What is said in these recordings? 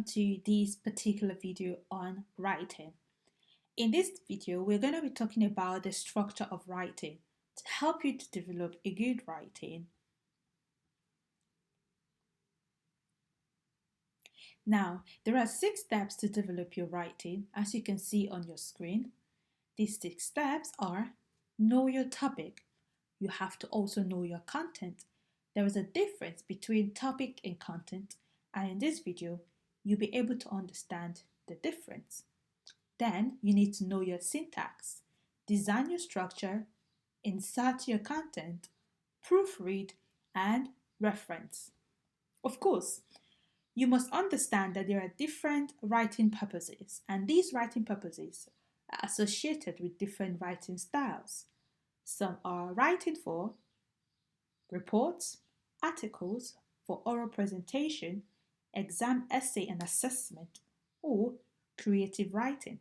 to this particular video on writing. In this video, we're going to be talking about the structure of writing to help you to develop a good writing. Now, there are 6 steps to develop your writing, as you can see on your screen. These 6 steps are: know your topic. You have to also know your content. There is a difference between topic and content, and in this video, you'll be able to understand the difference. Then you need to know your syntax, design your structure, insert your content, proofread, and reference. Of course, you must understand that there are different writing purposes, and these writing purposes are associated with different writing styles. Some are writing for reports, articles, for oral presentation, exam essay and assessment, or creative writing.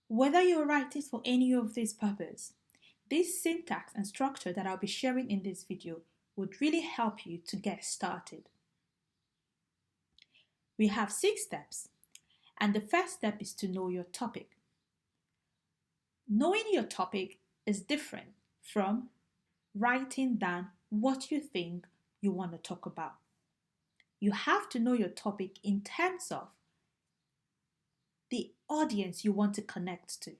Whether you're writing for any of these purposes, this syntax and structure that I'll be sharing in this video would really help you to get started. We have 6 steps, and the first step is to know your topic. Knowing your topic is different from writing down what you think you want to talk about. You have to know your topic in terms of the audience you want to connect to.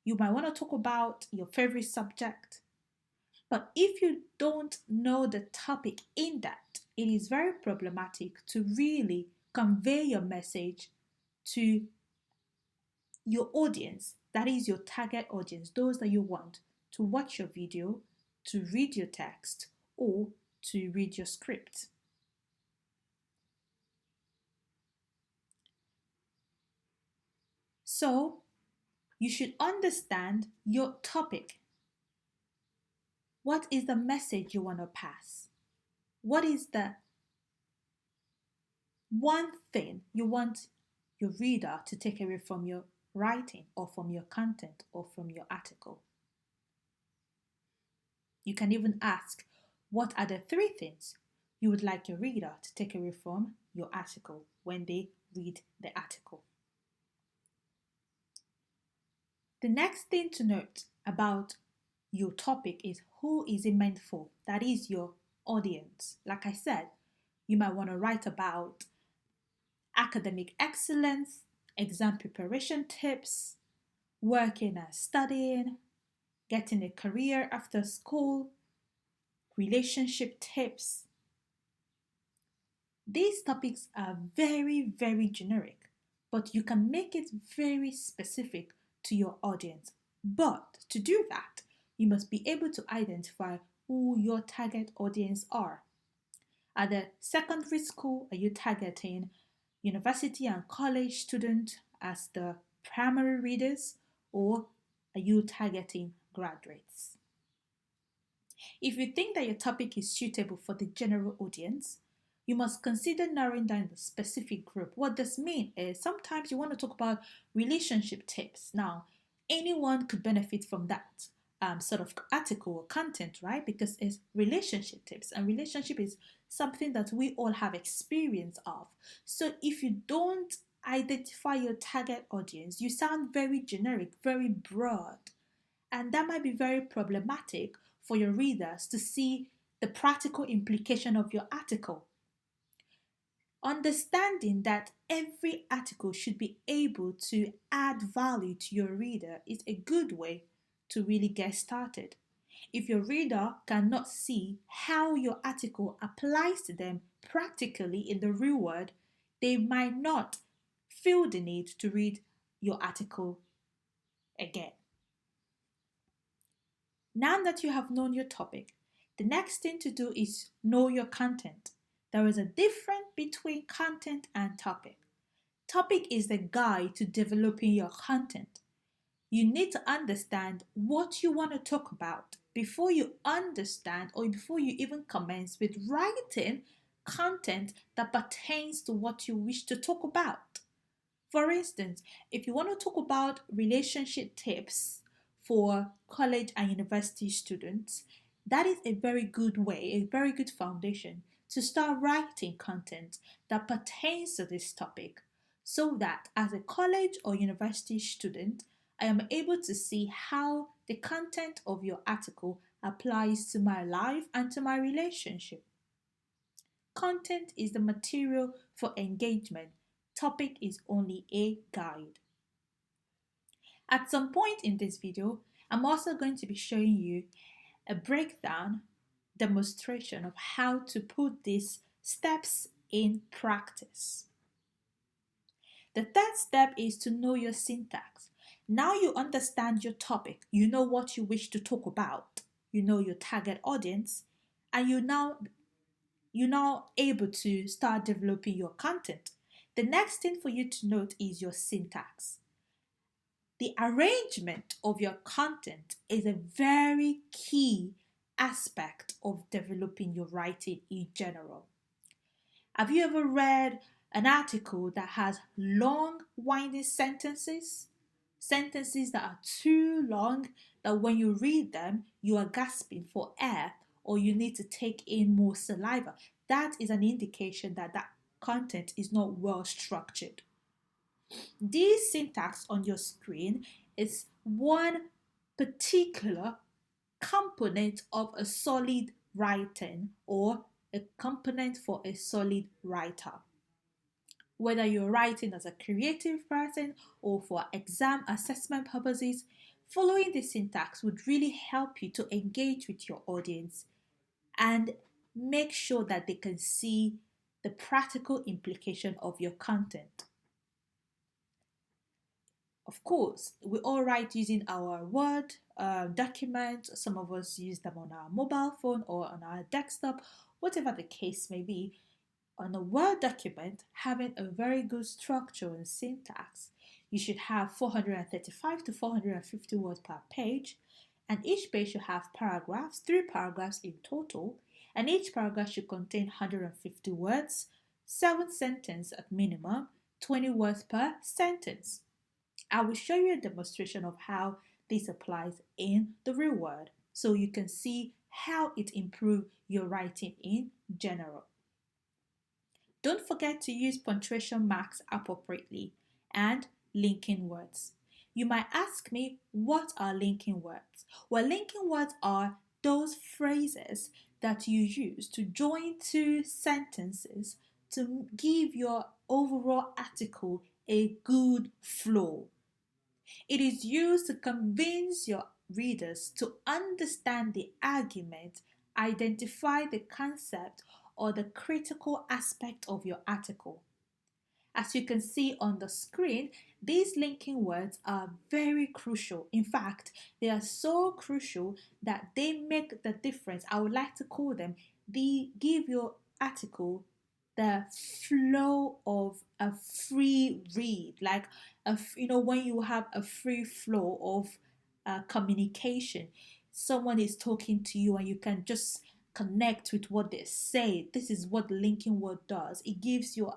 You might want to talk about your favorite subject, but if you don't know the topic in that, it is very problematic to really convey your message to your audience, that is your target audience, those that you want to watch your video, to read your text, or to read your script. So, you should understand your topic. What is the message you want to pass? What is the one thing you want your reader to take away from your writing, or from your content, or from your article? You can even ask, what are the 3 things you would like your reader to take away from your article when they read the article? The next thing to note about your topic is, who is it meant for? That is your audience. Like I said, you might want to write about academic excellence, exam preparation tips, working and studying, getting a career after school, relationship tips. These topics are very, very generic, but you can make it very specific to your audience. But to do that, you must be able to identify who your target audience are. At the secondary school, are you targeting university and college students as the primary readers, or are you targeting graduates? If you think that your topic is suitable for the general audience, you must consider narrowing down the specific group. What this means is, sometimes you want to talk about relationship tips. Now, anyone could benefit from that sort of article or content, right? Because it's relationship tips, and relationship is something that we all have experience of. So if you don't identify your target audience, you sound very generic, very broad, and that might be very problematic for your readers to see the practical implication of your article. Understanding that every article should be able to add value to your reader is a good way to really get started. If your reader cannot see how your article applies to them practically in the real world, they might not feel the need to read your article again. Now that you have known your topic, the next thing to do is know your content. There is a difference between content and topic. Topic is the guide to developing your content. You need to understand what you want to talk about before you understand, or before you even commence with writing content that pertains to what you wish to talk about. For instance, if you want to talk about relationship tips for college and university students, That is a very good way, a very good foundation to start writing content that pertains to this topic so that as a college or university student, I am able to see how the content of your article applies to my life and to my relationship. Content is the material for engagement, topic is only a guide. At some point in this video, I'm also going to be showing you a breakdown demonstration of how to put these steps in practice. The third step is to know your syntax. Now you understand your topic, you know what you wish to talk about, you know your target audience, and you're now able to start developing your content. The next thing for you to note is your syntax. The arrangement of your content is a very key aspect of developing your writing in general. Have you ever read an article that has long, winding sentences? Sentences that are too long that when you read them, you are gasping for air or you need to take in more saliva. That is an indication that that content is not well structured. This syntax on your screen is one particular component of a solid writing or a component for a solid writer. Whether you're writing as a creative person or for exam assessment purposes, following the syntax would really help you to engage with your audience and make sure that they can see the practical implication of your content. Of course, we all write using our Word document. Some of us use them on our mobile phone or on our desktop, whatever the case may be. On a Word document, having a very good structure and syntax, you should have 435 to 450 words per page, and each page should have paragraphs, 3 paragraphs in total, and each paragraph should contain 150 words, 7 sentences at minimum, 20 words per sentence. I will show you a demonstration of how this applies in the real world so you can see how it improves your writing in general. Don't forget to use punctuation marks appropriately and linking words. You might ask me, what are linking words? Well, linking words are those phrases that you use to join two sentences to give your overall article a good flow. It is used to convince your readers to understand the argument, identify the concept, or the critical aspect of your article. As you can see on the screen, these linking words are very crucial. In fact, they are so crucial that they make the difference. I would like to call them, they give your article the flow of a free read, like when you have a free flow of communication. Someone is talking to you and you can just connect with what they say. This is what the linking word does. It gives your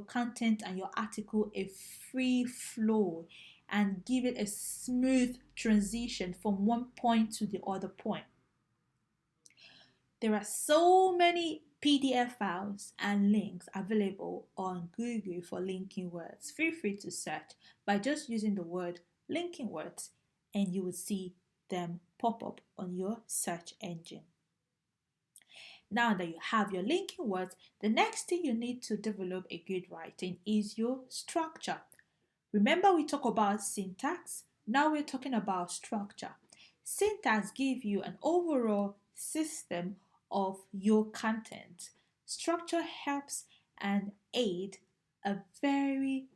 content and your article a free flow and give it a smooth transition from one point to the other point. There are so many PDF files and links available on Google for linking words. Feel free to search by just using the word linking words and you will see them pop up on your search engine. Now that you have your linking words, the next thing you need to develop a good writing is your structure. Remember we talked about syntax? Now we're talking about structure. Syntax gives you an overall system of your content. Structure helps and aid a very,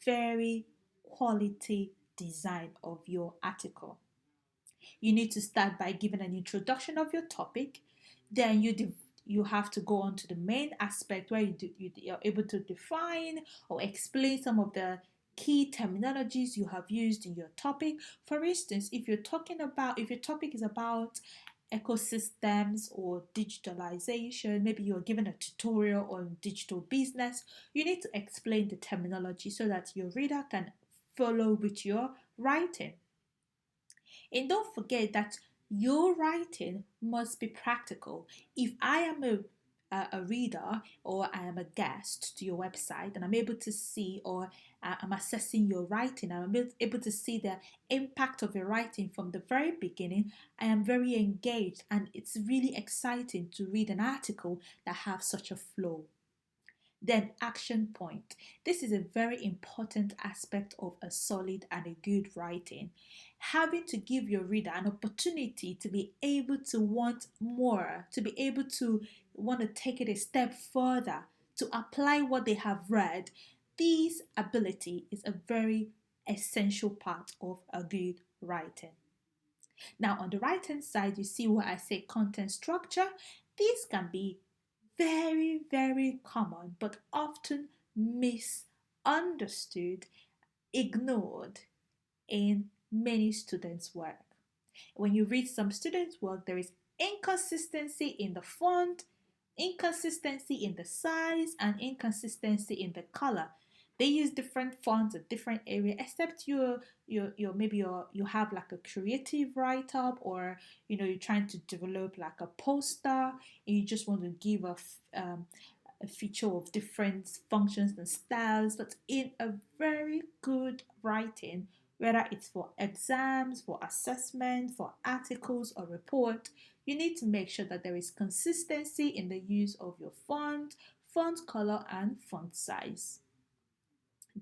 very quality design of your article. You need to start by giving an introduction of your topic. Then you have to go on to the main aspect where you're able to define or explain some of the key terminologies you have used in your topic. For instance, if your topic is about ecosystems or digitalization, maybe you're given a tutorial on digital business, you need to explain the terminology so that your reader can follow with your writing. And don't forget that Your writing must be practical. If I am a reader or I am a guest to your website and I'm able to see or I'm assessing your writing, I'm able to see the impact of your writing from the very beginning, I am very engaged and it's really exciting to read an article that have such a flow. Then, action point. This is a very important aspect of a solid and a good writing. Having to give your reader an opportunity to be able to want more, to be able to want to take it a step further, to apply what they have read. This ability is a very essential part of a good writing. Now, on the right hand side, you see where I say content structure. This can be very, very common, but often misunderstood, ignored in many students' work. When you read some students' work, there is inconsistency in the font, inconsistency in the size, and inconsistency in the color. They use different fonts in different area, except you have like a creative write up, or you're trying to develop like a poster, and you just want to give a feature of different functions and styles. But in a very good writing, whether it's for exams, for assessment, for articles or report, you need to make sure that there is consistency in the use of your font color, and font size.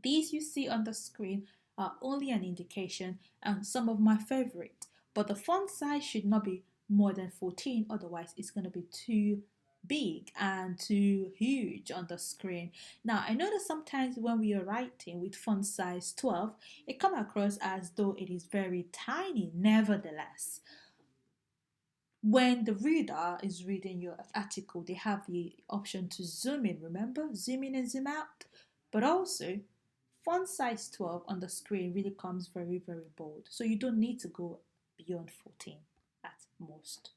These you see on the screen are only an indication and some of my favorite, but the font size should not be more than 14, otherwise it's going to be too big and too huge on the screen. Now, I know that sometimes when we are writing with font size 12, it comes across as though it is very tiny. Nevertheless, when the reader is reading your article, they have the option to zoom in, remember? Zoom in and zoom out. But also, font size 12 on the screen really comes very, very bold. So you don't need to go beyond 14 at most.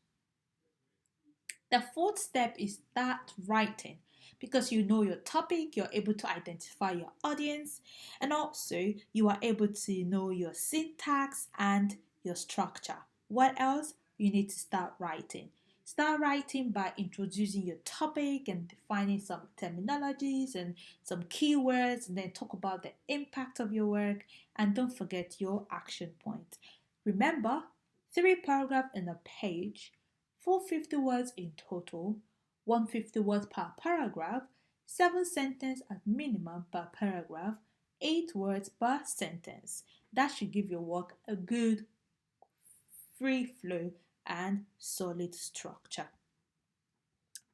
The fourth step is start writing. Because you know your topic, you're able to identify your audience, and also you are able to know your syntax and your structure. What else? You need to start writing. Start writing by introducing your topic and defining some terminologies and some keywords, and then talk about the impact of your work. And don't forget your action point. Remember, 3 paragraphs in a page, 450 words in total, 150 words per paragraph, 7 sentences at minimum per paragraph, 8 words per sentence. That should give your work a good free flow and solid structure.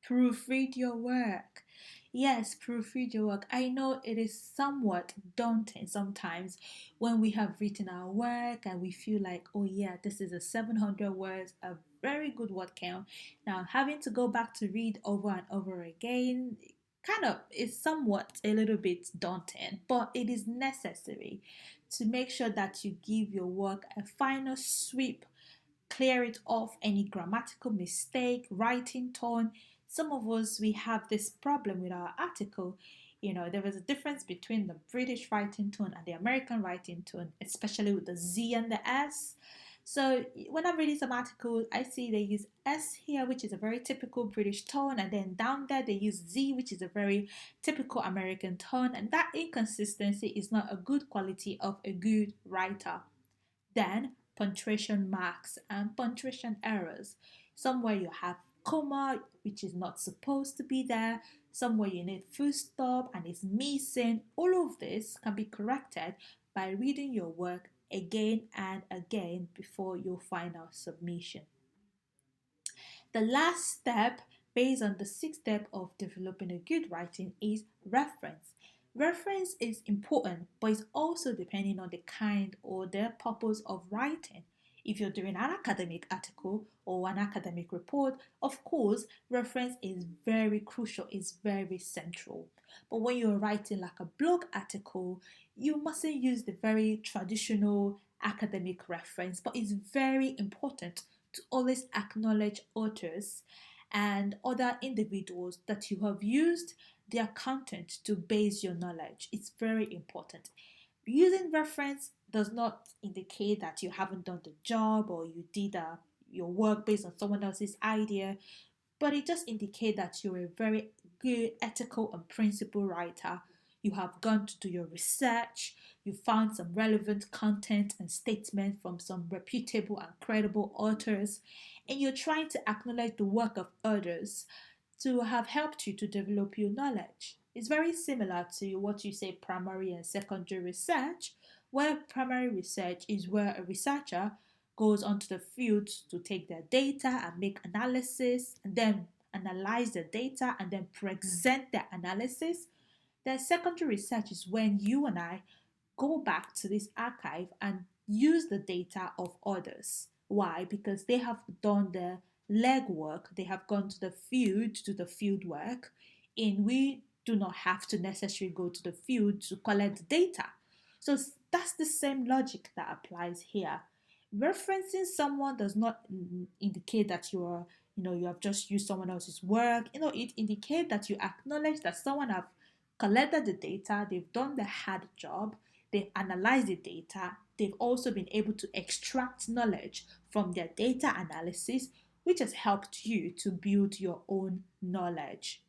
Proofread your work. Yes, proofread your work. I know it is somewhat daunting sometimes when we have written our work and we feel like, oh yeah, this is a 700 words, a very good word count. Now, having to go back to read over and over again kind of is somewhat a little bit daunting, but it is necessary to make sure that you give your work a final sweep, clear it off any grammatical mistake, writing tone. Some of us, we have this problem with our article. There is a difference between the British writing tone and the American writing tone, especially with the Z and the S. So when I'm reading some articles, I see they use S here, which is a very typical British tone, and then down there they use Z, which is a very typical American tone, and that inconsistency is not a good quality of a good writer. Then punctuation marks and punctuation errors. Somewhere you have comma which is not supposed to be there, somewhere you need full stop and it's missing. All of this can be corrected by reading your work again and again before your final submission. The last step, based on the sixth step of developing a good writing, is reference. Reference is important, but it's also depending on the kind or the purpose of writing. If you're doing an academic article or an academic report, of course, reference is very crucial, it's very central. But when you're writing like a blog article, you mustn't use the very traditional academic reference, but it's very important to always acknowledge authors and other individuals that you have used their content to base your knowledge. It's very important. Using reference does not indicate that you haven't done the job or your work based on someone else's idea, but it just indicates that you're a very good ethical and principled writer. You have gone to do your research, you found some relevant content and statements from some reputable and credible authors, and you're trying to acknowledge the work of others to have helped you to develop your knowledge. It's very similar to what you say primary and secondary research, where primary research is where a researcher goes onto the field to take their data and make analysis and then analyze the data and then present their analysis. Then secondary research is when you and I go back to this archive and use the data of others. Why? Because they have done the legwork, they have gone to the field to do the field work, and we do not have to necessarily go to the field to collect the data. So that's the same logic that applies here. Referencing someone does not indicate that you have just used someone else's work. It indicates that you acknowledge that someone have collected the data, they've done the hard job, they've analyzed the data, they've also been able to extract knowledge from their data analysis, which has helped you to build your own knowledge.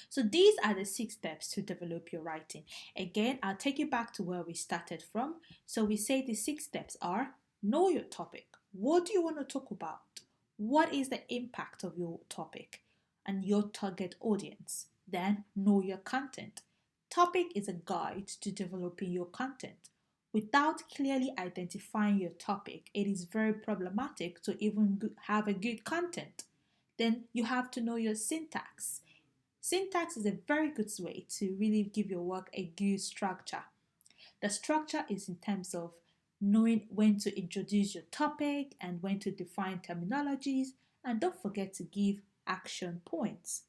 So these are the 6 steps to develop your writing. Again, I'll take you back to where we started from. So we say the 6 steps are: know your topic. What do you want to talk about? What is the impact of your topic and your target audience? Then know your content. Topic is a guide to developing your content. Without clearly identifying your topic, it is very problematic to even have a good content. Then you have to know your syntax. Syntax is a very good way to really give your work a good structure. The structure is in terms of knowing when to introduce your topic and when to define terminologies, and don't forget to give action points.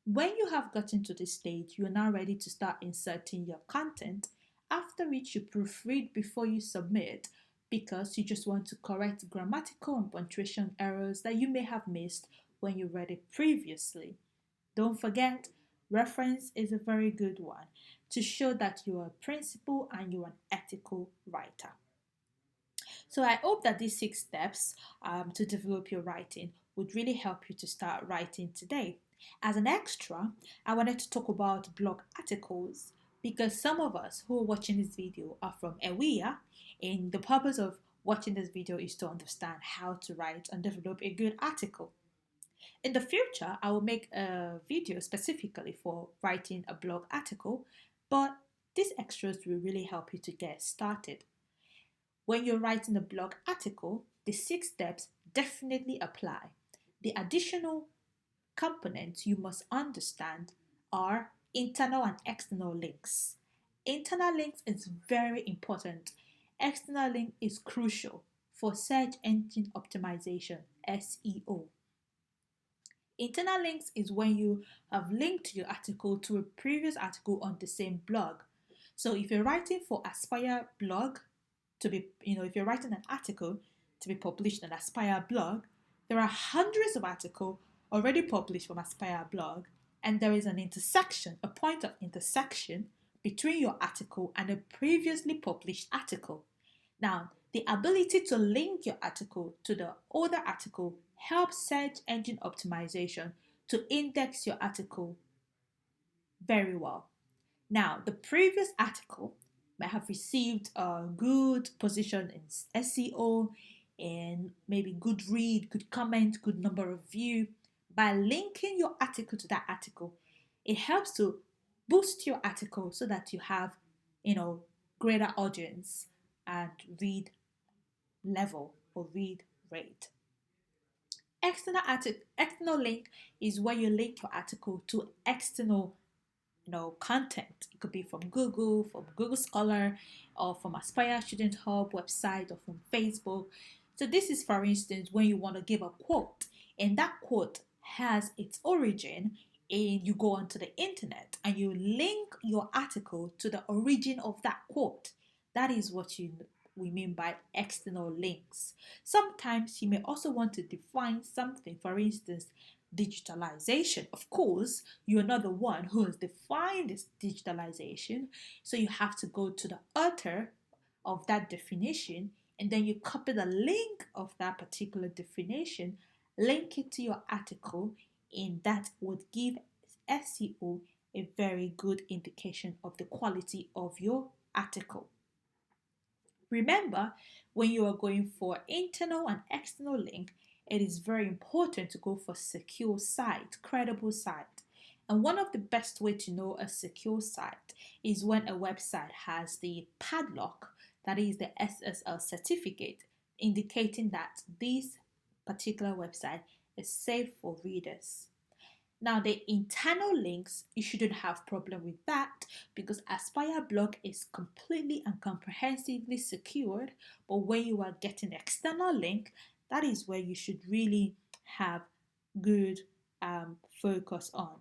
When you have gotten to this stage, you are now ready to start inserting your content, after which you proofread before you submit because you just want to correct grammatical and punctuation errors that you may have missed when you read it previously. Don't forget, reference is a very good one to show that you are a principled and you are an ethical writer. So I hope that these 6 steps to develop your writing would really help you to start writing today. As an extra, I wanted to talk about blog articles because some of us who are watching this video are from Ewia, and the purpose of watching this video is to understand how to write and develop a good article. In the future, I will make a video specifically for writing a blog article, but these extras will really help you to get started. When you're writing a blog article, the 6 steps definitely apply. The additional components you must understand are internal and external links. Internal links is very important. External link is crucial for search engine optimization, SEO. Internal links is when you have linked your article to a previous article on the same blog. So if you're writing for Aspire blog if you're writing an article to be published on Aspire blog, there are hundreds of articles already published from Aspire blog, and there is a point of intersection between your article and a previously published article. Now, the ability to link your article to the other article helps search engine optimization to index your article very well. Now, the previous article may have received a good position in SEO and maybe good read, good comment, good number of view. By linking your article to that article, it helps to boost your article so that you have, greater audience and read level or read rate. External link is where you link your article to external content. It could be from Google Scholar, or from Aspire Student Hub website, or from Facebook. So this is, for instance, when you want to give a quote, and that quote has its origin, and you go onto the internet and you link your article to the origin of that quote. That is what we mean by external links. Sometimes you may also want to define something, for instance, digitalization. Of course, you're not the one who has defined this digitalization, so you have to go to the author of that definition and then you copy the link of that particular definition, link it to your article, and that would give SEO a very good indication of the quality of your article. Remember, when you are going for internal and external link, it is very important to go for secure site, credible site. And one of the best way to know a secure site is when a website has the padlock, that is the SSL certificate, indicating that this particular website is safe for readers. Now, the internal links, you shouldn't have problem with that because Aspire blog is completely and comprehensively secured. But when you are getting external link, that is where you should really have good focus on.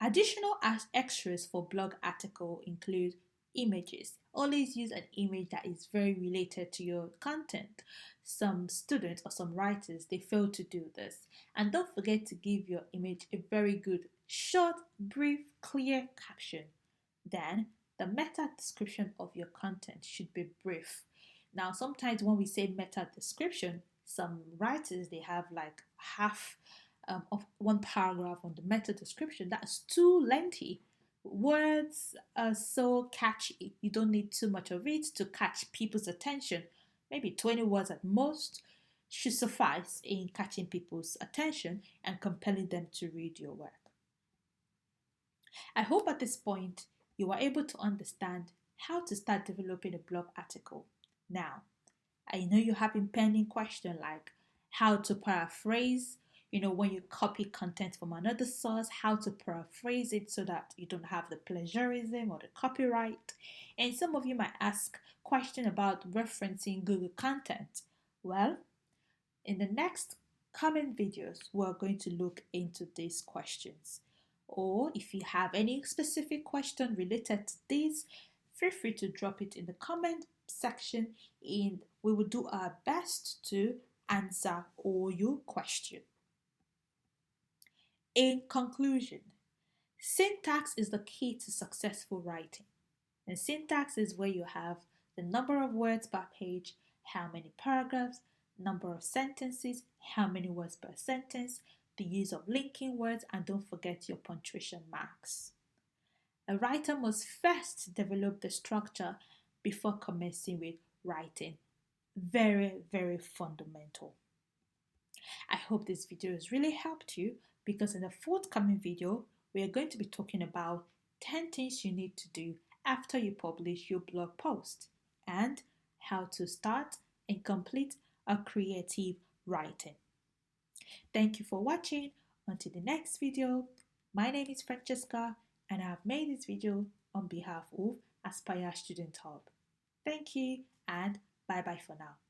Additional extras for blog article include images. Always use an image that is very related to your content. Some students or some writers, they fail to do this. And don't forget to give your image a very good short, brief, clear caption. Then the meta description of your content should be brief. Now, sometimes when we say meta description, some writers, they have like half of one paragraph on the meta description. That's too lengthy. Words are so catchy. You don't need too much of it to catch people's attention. Maybe 20 words at most should suffice in catching people's attention and compelling them to read your work. I hope at this point you are able to understand how to start developing a blog article. Now, I know you have impending questions like how to paraphrase, when you copy content from another source, how to paraphrase it so that you don't have the plagiarism or the copyright. And some of you might ask question about referencing Google content. Well, in the next coming videos, we're going to look into these questions. Or if you have any specific question related to this, feel free to drop it in the comment section and we will do our best to answer all your questions. In conclusion, syntax is the key to successful writing. And syntax is where you have the number of words per page, how many paragraphs, number of sentences, how many words per sentence, the use of linking words, and don't forget your punctuation marks. A writer must first develop the structure before commencing with writing. Very, very fundamental. I hope this video has really helped you because in the forthcoming video, we are going to be talking about 10 things you need to do after you publish your blog post and how to start and complete a creative writing. Thank you for watching. Until the next video, my name is Francesca and I have made this video on behalf of Aspire Student Hub. Thank you and bye bye for now.